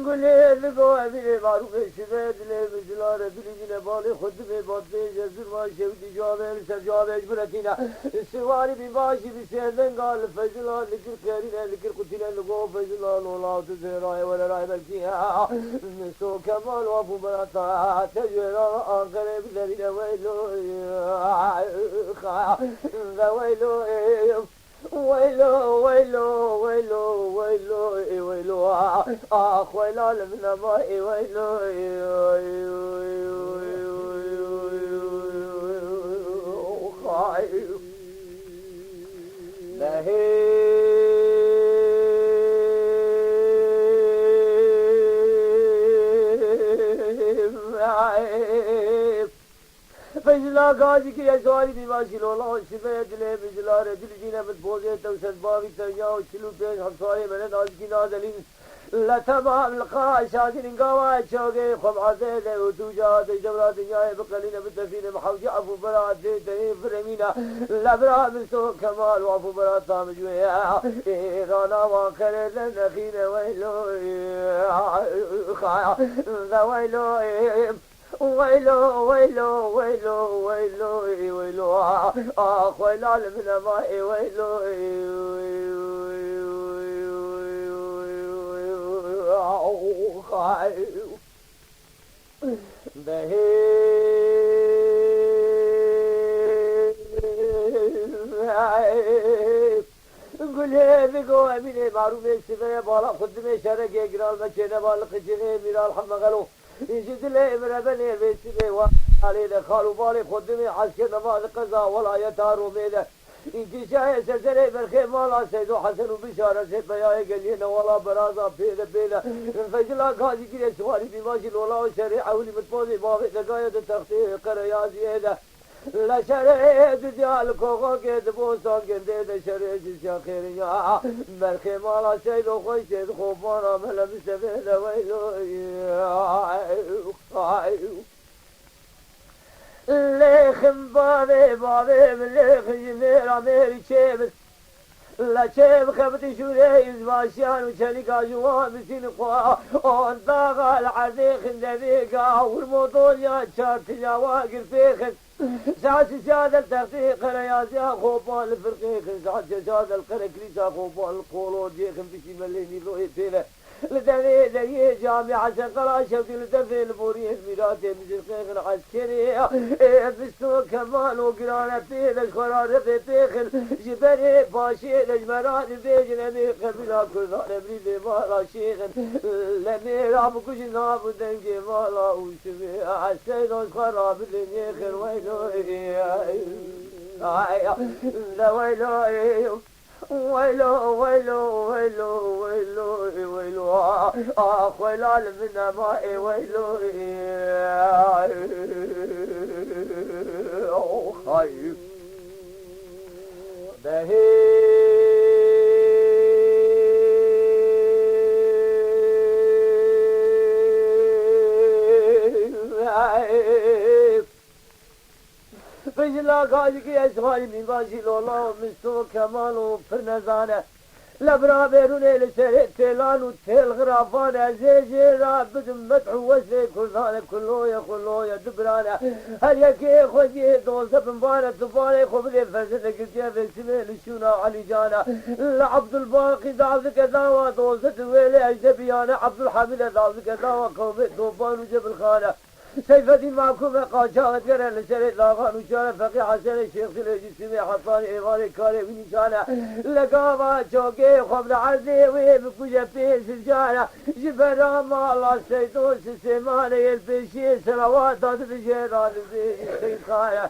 گله نگاه میره معروف شده دل بزلار دلیل بالی خود به باده جزر ما شودی جامعه سر جامعه براتینا سواری بیباشی بسیدن قال فجلان لکر خیرین لکر قتیل لگو فجلان ولا تزهرای ولا رای بلکیها نسو کمال وفو براتا تجورا آخر بلدین ویلو ویلو ويلو ويلو ويلو ويلو ويلو اخ ويلو من ماي ويلو خايف فجلا غازی که یزاری بیماشی لولا شفه دل بجلار دل جینه متبوزه توسد باوی تنیا و چلو پیش همسایه من نازکی نازلین لتمام لقاء شاكر قوات شوقي خب عزيز وتوجات جبرات جاي بقليل بالتفين محوجي عفو برات زيتين فرمينا الابرار من سوق كمال وعفو برات طامجويا رانا واخر لنخين ويلو ويلو ويلو ويلو ويلو ويلو ويلو اخ ويلو من ماي ويلو قولي بقو اميني معروف السفايا بالا خدمي شرق يقرال مكينة بالق جغي ميرال حمغلو يجد لي مرابني بيسفي وعلي لخالو بالي خدمي حسكي نماذ قضاء ولا يتارو ميدا إنتي شاهي سلسلي برخي مالا سيدو حسن وبشارة سيد بياي قلينا ولا برازا بيدا بيدا فجلا قاضي كده سوالي بماشي الولا وشريعة ولي متفوضي بابي دقاية التخطيق قريازي هيدا لا شريعة ديال كوكو كده بوستان كده شريعة جزيا خيريا برخي مالا سيدو خوش سيد خوفانا ملا مستفيدا ويلو ليخم بابي بابي مليخ جميرا ميري شيبس لا شيب خبتي شوريز باشيان وشالي كاجوان بسين قوا وانطاقا العزيخ النبيقا والموطول يا شارت يا واقر فيخن ساعة شاد التخطيق رياسيا خوبان الفرقيخن ساعة شاد القركريسا خوبان القولون جيخن بشي مليني روحي فيله لدني دني جامعة سنقرا شوقي لدفي البوري الميراتي مزرقيق العسكري بستو كمان وقرانا فيه الخرار في فيخل جبري باشي لجمران بيجن امير قبلا كردان بريد مالا شيخن لميرا بكوش نابو دنجي مالا وشبه عسيدون خراب لنيخر ويلو ويلو ويلو ويلو ويلو ويلو ويلو اخ ويلو من ماي ويلو خايف فجلا قاجي كي اسماني من باشي لولا مستو كمال وفرنزانه لبرا بيروني لسريت تيلان وتيل غرافانه زيجيرا بدم مدح وسي كلانه كلويا دبرانه هل يكي خذي دول زبنبانه دبانه خبري فزلك الجيف السميل الشونا علي جانا لعبد الباقي دعوذ كذاوة دول زدويلي اجدبيانه عبد الحميد دعوذ كذاوة قومي دوبان وجبل خانه سيف الدين معكوفة قاجات قرر لسريت لاغان وشارة فقيه حسن الشيخ سليجي سمي حطاني إيغاني كاري ونشانة لقاما جوكي خبر عزي ويبكوشة فيه سجانة جبرا مالا سيدون سيمانة يلبشي سلوات داد بجيران سيد خانة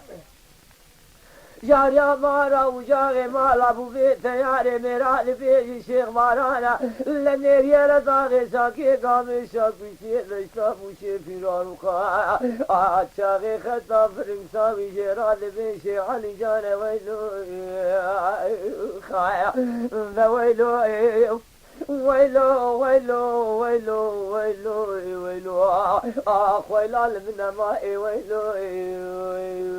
جاريا مارا وجاغي مالا ابو بيت تياري ميرا لبيجي شيخ مارانا لنيريا لطاغي ساكي قامي شاكي شيخ لشتاب وشي فيران وخايا اتشاغي خطا فرنساوي جيران لبيشي علي جانا ويلو خايا ويلو ويلو ويلو ويلو ويلو ويلو اخ ويلا من ماء ويلو ويلو